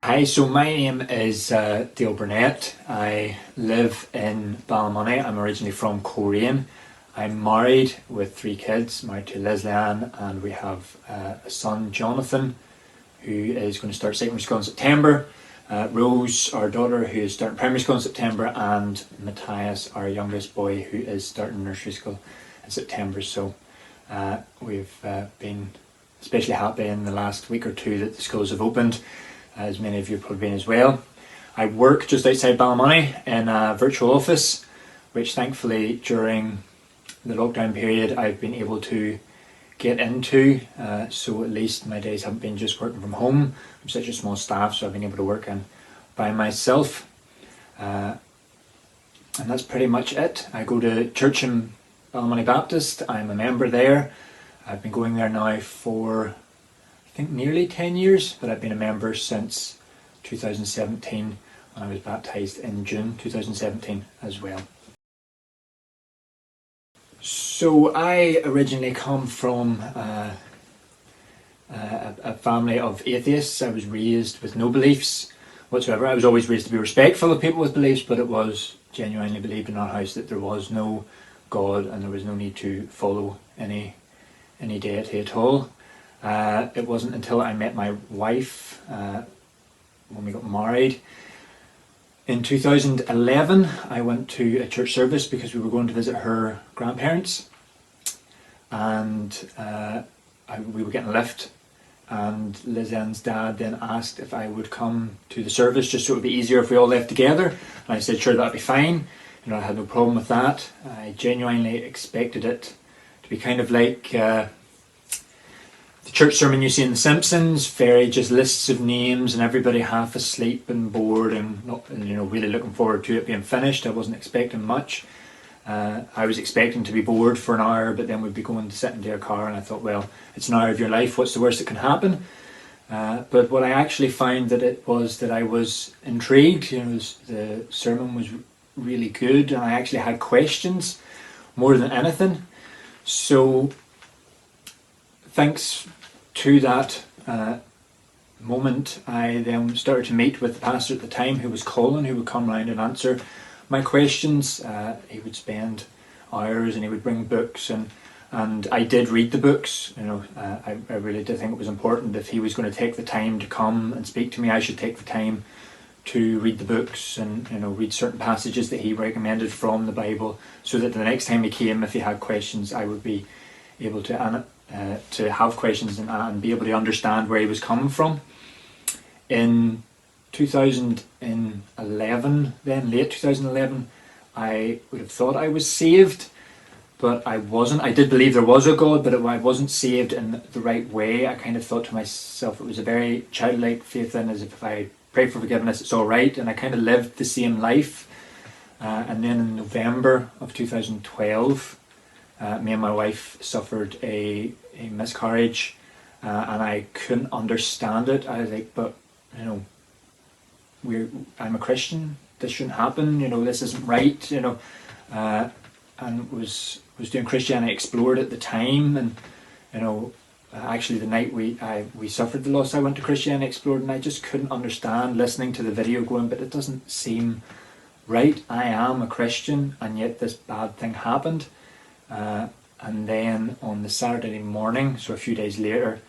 Hi, so my name is Dale Burnett. I live in Ballymoney. I'm originally from Coleraine. I'm married with 3 kids, married to Liz-Leanne, and we have a son, Jonathan, who is going to start secondary school in September. Rose, our daughter, who is starting primary school in September, and Matthias, our youngest boy, who is starting nursery school in September. So we've been especially happy in the last week or two that the schools have opened, as many of you have probably been as well. I work just outside Ballymoney in a virtual office, which thankfully during the lockdown period I've been able to get into, so at least my days haven't been just working from home. I'm such a small staff, so I've been able to work in by myself, and that's pretty much it. I go to church in Ballymoney Baptist. I'm a member there. I've been going there now for I think nearly 10 years, but I've been a member since 2017 when I was baptised in June 2017 as well. So I originally come from a family of atheists. I was raised with no beliefs whatsoever. I was always raised to be respectful of people with beliefs, but it was genuinely believed in our house that there was no God and there was no need to follow any deity at all. It wasn't until I met my wife when we got married in 2011. I went to a church service because we were going to visit her grandparents, and we were getting a lift, and Liz-Ann's dad then asked if I would come to the service just so it would be easier if we all left together, and I said sure, that'd be fine. I had no problem with that. I genuinely expected it to be kind of like the church sermon you see in The Simpsons, very just lists of names and everybody half asleep and bored and not really looking forward to it being finished. I wasn't expecting much. I was expecting to be bored for an hour, but then we'd be going to sit into a car, and I thought, well, it's an hour of your life, what's the worst that can happen? But what I actually found that it was that I was intrigued. The sermon was really good, and I actually had questions more than anything. So thanks to that moment, I then started to meet with the pastor at the time, who was Colin, who would come round and answer my questions. He would spend hours and he would bring books, and I did read the books. I really did think it was important, if he was going to take the time to come and speak to me, I should take the time to read the books and read certain passages that he recommended from the Bible, so that the next time he came, if he had questions, I would be able to have questions and be able to understand where he was coming from. In 2011, then late 2011, I would have thought I was saved, but I wasn't. I did believe there was a God, but I wasn't saved in the right way. I kind of thought to myself it was a very childlike faith in, as if I pray for forgiveness, it's all right, and I kind of lived the same life. And then in November of 2012, me and my wife suffered a miscarriage, and I couldn't understand it. I was like, but I'm a Christian, this shouldn't happen, this isn't right, and was doing Christianity Explored at the time, and actually the night we suffered the loss, I went to Christianity Explored, and I just couldn't understand listening to the video going, but it doesn't seem right. I am a Christian, and yet this bad thing happened. And then on the Saturday morning, so a few days later,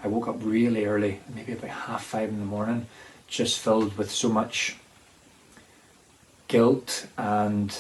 I woke up really early, maybe about 5:30 in the morning, just filled with so much guilt and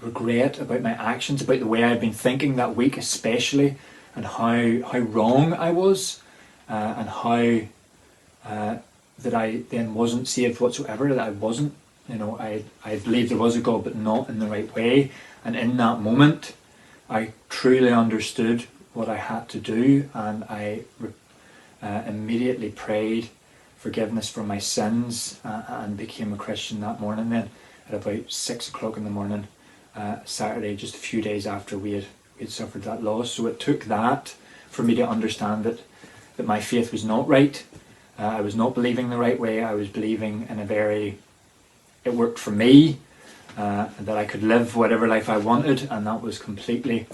regret about my actions, about the way I'd been thinking that week especially, and how wrong I was, and how that I then wasn't saved whatsoever, that I wasn't. I believed there was a God, but not in the right way. And in that moment, I truly understood what I had to do, and I immediately prayed forgiveness for my sins, and became a Christian that morning then, at about 6 o'clock in the morning, Saturday, just a few days after we had suffered that loss. So it took that for me to understand that my faith was not right. I was not believing the right way. I was believing in it worked for me, that I could live whatever life I wanted, and that was completely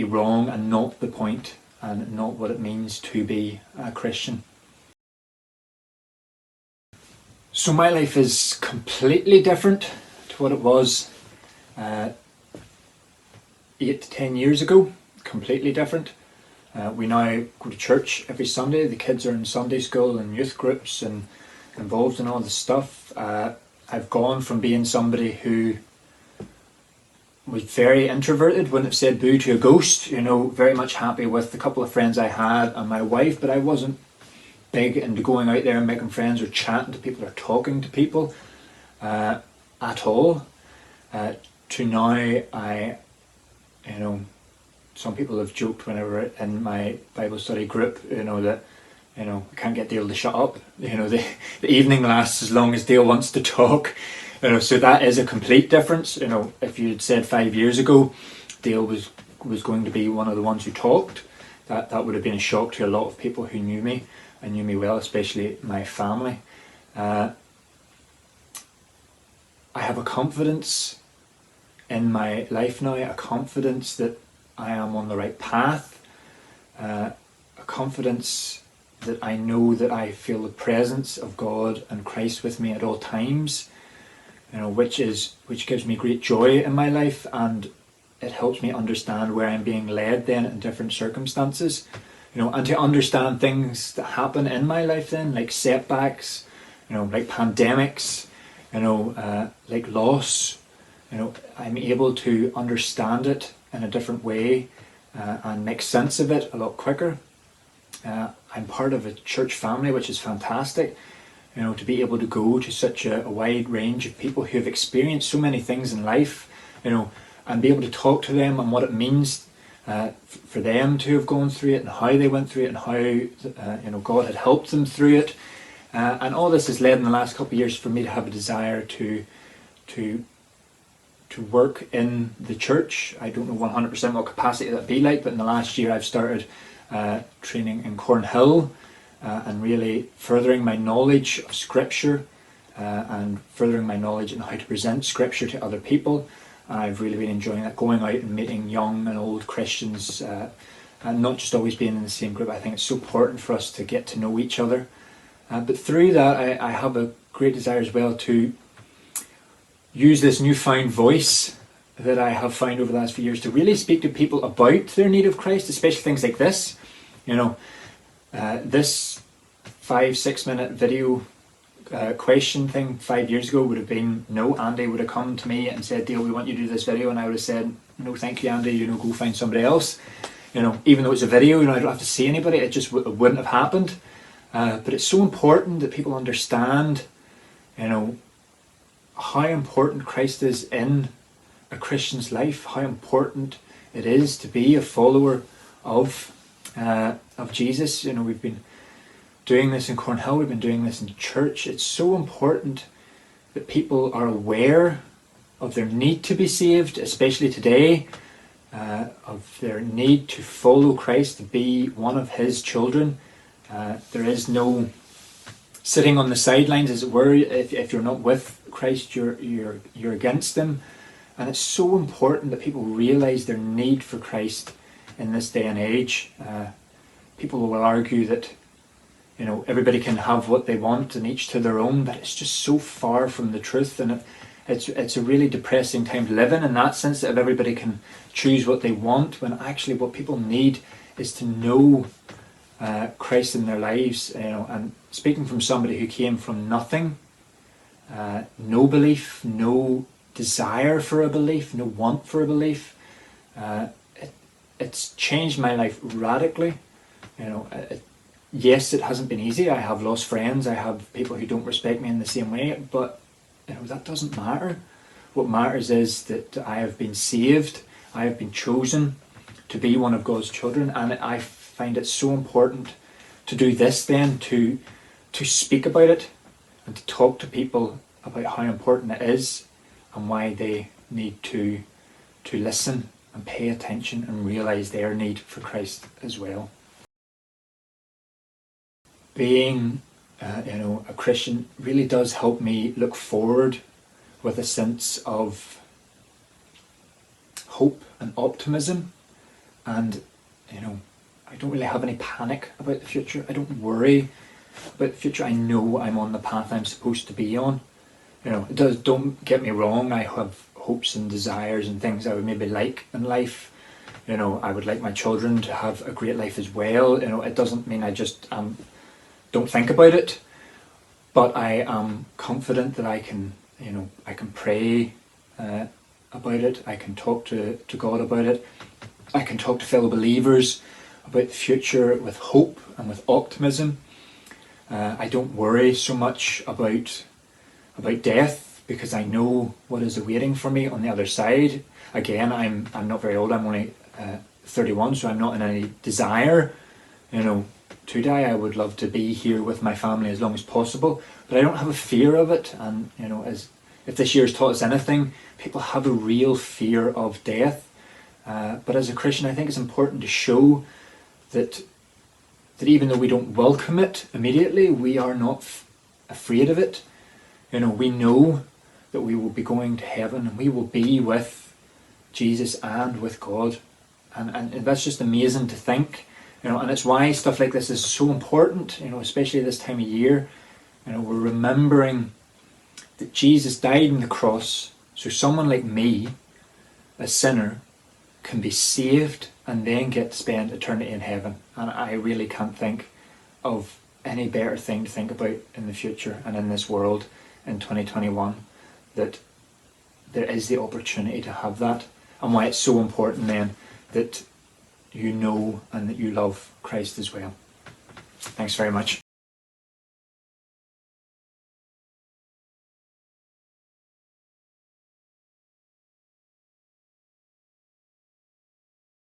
wrong, and not the point, and not what it means to be a Christian. So my life is completely different to what it was 8 to 10 years ago. Completely different. We now go to church every Sunday. The kids are in Sunday school and youth groups and involved in all this stuff. I've gone from being somebody who was very introverted, wouldn't have said boo to a ghost, very much happy with the couple of friends I had and my wife, but I wasn't big into going out there and making friends or chatting to people or talking to people at all. To now, some people have joked whenever in my Bible study group, that I can't get Dale to shut up. The evening lasts as long as Dale wants to talk. So that is a complete difference. If you had said 5 years ago Dale was going to be one of the ones who talked, that would have been a shock to a lot of people who knew me and knew me well, especially my family. I have a confidence in my life now, a confidence that I am on the right path, a confidence that I know that I feel the presence of God and Christ with me at all times, which gives me great joy in my life, and it helps me understand where I'm being led then in different circumstances, and to understand things that happen in my life then, like setbacks, like pandemics, like loss. I'm able to understand it in a different way and make sense of it a lot quicker. I'm part of a church family, which is fantastic. To be able to go to such a wide range of people who have experienced so many things in life, and be able to talk to them and what it means for them to have gone through it and how they went through it and how God had helped them through it. And all this has led in the last couple of years for me to have a desire to work in the church. I don't know 100% what capacity that'd be like, but in the last year I've started training in Cornhill and really furthering my knowledge of Scripture and furthering my knowledge in how to present Scripture to other people. I've really been enjoying that, going out and meeting young and old Christians and not just always being in the same group. I think it's so important for us to get to know each other. But through that I have a great desire as well to use this newfound voice that I have found over the last few years to really speak to people about their need of Christ, especially things like this. This 5-6 minute video question thing 5 years ago would have been no. Andy would have come to me and said, Dale, we want you to do this video, and I would have said, no thank you, Andy, go find somebody else. Even though it's a video, I don't have to see anybody, it just wouldn't have happened. But it's so important that people understand how important Christ is in a Christian's life, how important it is to be a follower of Jesus. We've been doing this in Cornhill, we've been doing this in church. It's so important that people are aware of their need to be saved, especially today, of their need to follow Christ, to be one of His children. There is no sitting on the sidelines, as it were. If you're not with Christ, you're against Him. And it's so important that people realise their need for Christ in this day and age. People will argue that everybody can have what they want and each to their own, but it's just so far from the truth, and it's a really depressing time to live in that sense, that if everybody can choose what they want, when actually what people need is to know Christ in their lives. And speaking from somebody who came from nothing, no belief, no desire for a belief, no want for a belief, it's changed my life radically. Yes, it hasn't been easy. I have lost friends, I have people who don't respect me in the same way, but that doesn't matter. What matters is that I have been saved, I have been chosen to be one of God's children, and I find it so important to do this then, to speak about it and to talk to people about how important it is and why they need to listen and pay attention and realise their need for Christ as well. Being a Christian really does help me look forward with a sense of hope and optimism, and I don't really have any panic about the future. I don't worry about the future. I know I'm on the path I'm supposed to be on. Don't get me wrong, I have hopes and desires and things I would maybe like in life. I would like my children to have a great life as well. It doesn't mean I just don't think about it, but I am confident that I can pray about it. I can talk to God about it. I can talk to fellow believers about the future with hope and with optimism. I don't worry so much about death, because I know what is awaiting for me on the other side. Again, I'm not very old. I'm only 31, so I'm not in any desire, to die. I would love to be here with my family as long as possible, but I don't have a fear of it. And if this year's taught us anything, people have a real fear of death. But as a Christian, I think it's important to show that even though we don't welcome it immediately, we are not afraid of it. We know that we will be going to heaven, and we will be with Jesus and with God. And that's just amazing to think. And it's why stuff like this is so important, especially this time of year. We're remembering that Jesus died on the cross so someone like me, a sinner, can be saved and then get to spend eternity in heaven. And I really can't think of any better thing to think about in the future and in this world in 2021, that there is the opportunity to have that, and why it's so important then that you know and that you love Christ as well. Thanks very much.